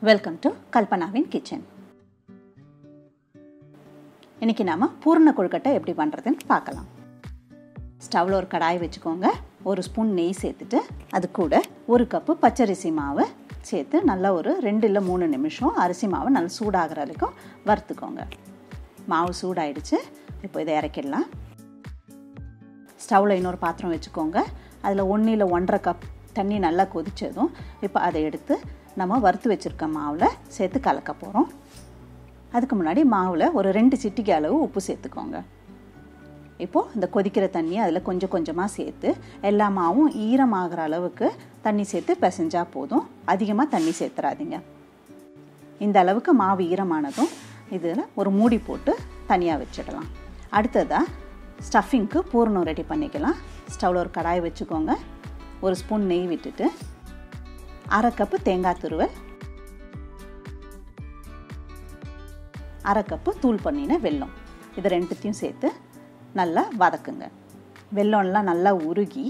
Welcome to கல்பனாவின் kitchen. இன்னைக்கு நாம பூரண கொழுக்கட்டை எப்படி பண்ணுறதுன்னு பார்க்கலாம். ஸ்டவ்வில் ஒரு கடாய் வச்சுக்கோங்க. ஒரு ஸ்பூன் நெய் சேர்த்துட்டு அது கூட ஒரு கப்பு பச்சரிசி மாவு சேர்த்து நல்லா ஒரு 2 இல்லை 3 நிமிஷம் அரிசி மாவு நல்லா சூடாகிற வரைக்கும் வறுத்துக்கோங்க. மாவு சூடாயிடுச்சு. இப்போ இதை இறக்கிடலாம். ஸ்டவ்வில் இன்னொரு பாத்திரம் வச்சுக்கோங்க. அதில் 1 இல்லை 1.5 கப் தண்ணி நல்லா கொதிச்சதும் இப்போ அதை எடுத்து நம்ம வறுத்து வச்சுருக்க மாவில் சேர்த்து கலக்க போகிறோம். அதுக்கு முன்னாடி மாவில் ஒரு 2 சிட்டிகை அளவு உப்பு சேர்த்துக்கோங்க. இப்போது இந்த கொதிக்கிற தண்ணியை அதில் கொஞ்சம் கொஞ்சமாக சேர்த்து எல்லா மாவும் ஈரமாகிற அளவுக்கு தண்ணி சேர்த்து பிசைஞ்சால் போதும். அதிகமாக தண்ணி சேர்த்துறாதீங்க. இந்த அளவுக்கு மாவு ஈரமானதும் இதில் ஒரு மூடி போட்டு தனியாக வச்சிடலாம். அடுத்ததாக ஸ்டஃபிங்க்கு பூரணம் ரெடி பண்ணிக்கலாம். ஸ்டவ்வில் ஒரு கடாய் வச்சுக்கோங்க. ஒரு ஸ்பூன் நெய் விட்டுட்டு 1/2 கப்பு தேங்காய் துருவல், 1/2 கப்பு தூள் பண்ணின வெல்லம், இது ரெண்டுத்தையும் சேர்த்து நல்லா வதக்குங்க. வெல்லம்லாம் நல்லா உருகி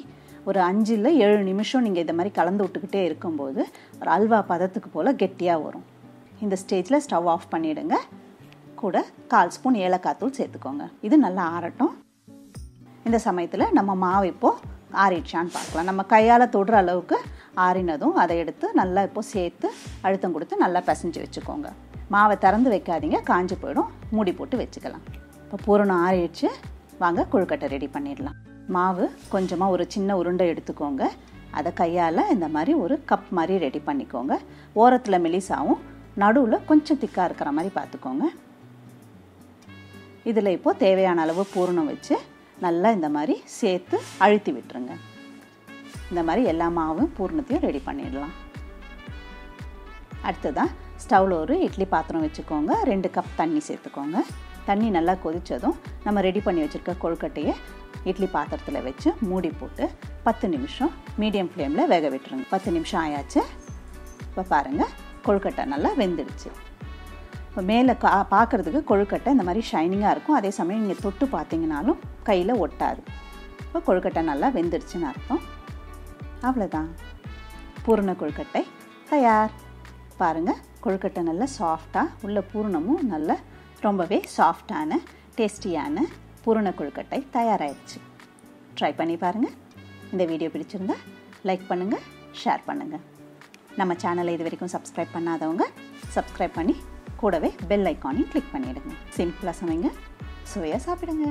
ஒரு 5 இல்லை 7 நிமிஷம் நீங்கள் இதை மாதிரி கலந்து விட்டுக்கிட்டே இருக்கும்போது ஒரு அல்வா பதத்துக்கு போல் கெட்டியாக வரும். இந்த ஸ்டேஜில் ஸ்டவ் ஆஃப் பண்ணிவிடுங்க. கூட 1/4 ஸ்பூன் ஏலக்காய் தூள் சேர்த்துக்கோங்க. இது நல்லா ஆறட்டும். இந்த சமயத்தில் நம்ம மாவு இப்போது ஆறிடுச்சான்னு பார்க்கலாம். நம்ம கையால் தொடுற அளவுக்கு ஆறினதும் அதை எடுத்து நல்லா இப்போ சேர்த்து அழுத்தம் கொடுத்து நல்லா பிசைஞ்சு வச்சுக்கோங்க. மாவை திறந்து வைக்காதீங்க, காஞ்சி போயிடும். மூடி போட்டு வச்சுக்கலாம். இப்போ பூரணம் ஆறிடுச்சு. வாங்க கொழுக்கட்டை ரெடி பண்ணிடலாம். மாவு கொஞ்சமாக ஒரு சின்ன உருண்டை எடுத்துக்கோங்க. அதை கையால் இந்த மாதிரி ஒரு கப் மாதிரி ரெடி பண்ணிக்கோங்க. ஓரத்தில் மெலிசாவும் நடுவில் கொஞ்சம் திக்காக இருக்கிற மாதிரி பார்த்துக்கோங்க. இதில் இப்போது தேவையான அளவு பூரணம் வச்சு நல்லா இந்த மாதிரி சேர்த்து அழுத்தி விட்டுருங்க. இந்த மாதிரி எல்லா மாவும் பூரணத்தையும் ரெடி பண்ணிடலாம். அடுத்ததாக ஸ்டவ்வில் ஒரு இட்லி பாத்திரம் வச்சுக்கோங்க. 2 கப் தண்ணி சேர்த்துக்கோங்க. தண்ணி நல்லா கொதித்ததும் நம்ம ரெடி பண்ணி வச்சுருக்க கொழுக்கட்டையை இட்லி பாத்திரத்தில் வச்சு மூடி போட்டு 10 நிமிஷம் மீடியம் ஃப்ளேமில் வேக விட்டுருங்க. 10 நிமிஷம் ஆயாச்சு. இப்போ பாருங்கள், கொழுக்கட்டை நல்லா வெந்துடுச்சு. இப்போ மேலே பார்க்குறதுக்கு கொழுக்கட்டை இந்த மாதிரி ஷைனிங்காக இருக்கும். அதே சமயம் நீங்கள் தொட்டு பார்த்தீங்கன்னாலும் கையில் ஒட்டாது. இப்போ கொழுக்கட்டை நல்லா வெந்துடுச்சுன்னு அர்த்தம். அவ்வளோதான், பூரண கொழுக்கட்டை தயார். பாருங்கள், கொழுக்கட்டை நல்லா சாஃப்டாக, உள்ள பூரணமும் நல்ல ரொம்பவே சாஃப்டான டேஸ்டியான பூரண கொழுக்கட்டை தயாராகிடுச்சு. ட்ரை பண்ணி பாருங்கள். இந்த வீடியோ பிடிச்சிருந்தா லைக் பண்ணுங்கள், ஷேர் பண்ணுங்கள். நம்ம சேனலை இது வரைக்கும் சப்ஸ்கிரைப் பண்ணாதவங்க சப்ஸ்கிரைப் பண்ணி கூடவே பெல் ஐக்கானையும் கிளிக் பண்ணிவிடுங்க. சிம்பிளாக சமைங்க, சுவையாக சாப்பிடுங்க.